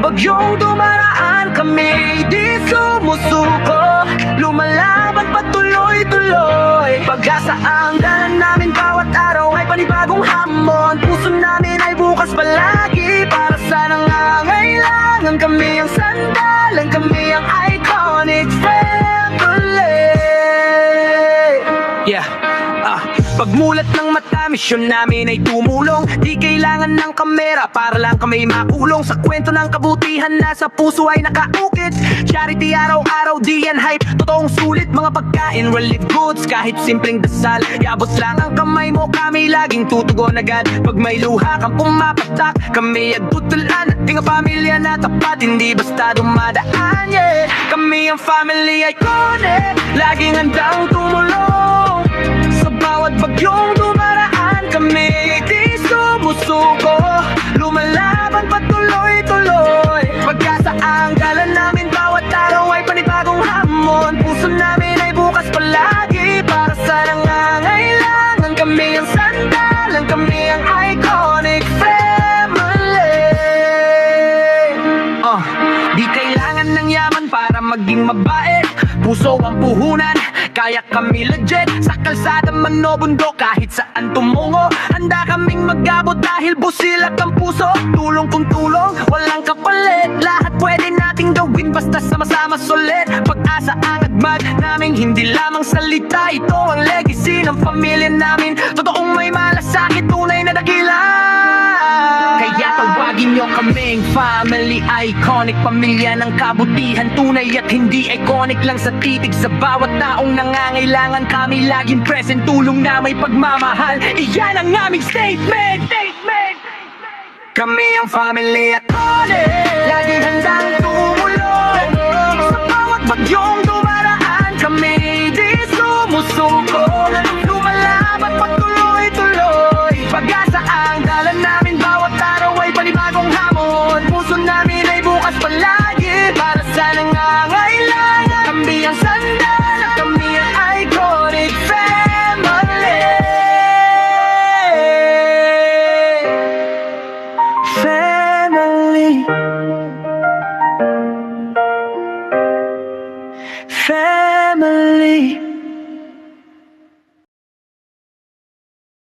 bagyong dumaraan, kami di sumusuko. Lumalaban patuloy-tuloy, pag-asa ang dalan namin. Bawat araw ay panibagong hamon, puso namin ay bukas palagi. Para sa nangangailangan, kami ang sandalan, kami ang iconic family. Yeah, pagmulat ng mata, misyon namin ay tumulong. Di kailangan ng kamera para lang kami makulong. Sa kwento ng kabutihan na sa puso ay nakaukit. Charity araw-araw, di yan hype, totoong sulit. Mga pagkain, relief goods, kahit simpleng dasal. Iabot lang ang kamay mo, kami laging tutugon agad. Pag may luha kang pumapatak, kami agtutulan. Ating pamilya na tapat, hindi basta dumadaan, yeah. Kami ang family iconic, laging handang tumulong. Sa bawat bagyong dumaraan, kami di sumusuko. Lumalaban patuloy-tuloy, pag-asa ang galan namin. Bawat araw ay panibagong hamon, puso namin ay bukas palagi. Para sa nangangailangan, kami ang sandalan, kami ang iconic family. Di kailangan ng yaman para maging mabait, puso ang puhunan, kaya kami legit. Sa kalsada man o bundok, kahit saan tumungo, handa kaming mag-abot dahil busilak ang puso. Tulong kung tulong, walang kapalit, lahat pwede nating gawin basta sama-sama sulit. Pag-asa ang agmad naming hindi lamang salita, ito ang legacy ng pamilya namin. Totoong may malasakit, tunay na dakila. Kaya tawagin nyo kaming family iconic, pamilya ng kabutihan, tunay at hindi iconic lang sa titig. Sa bawat taong nangangailangan, kami laging present, tulong na may pagmamahal. Iyan ang aming statement. Kami ang family iconic, laging handang tumulong. Sa bawat bagyong dumaraan, kami di sumusuko. Lumalaban patuloy-tuloy, pag-asa ang dala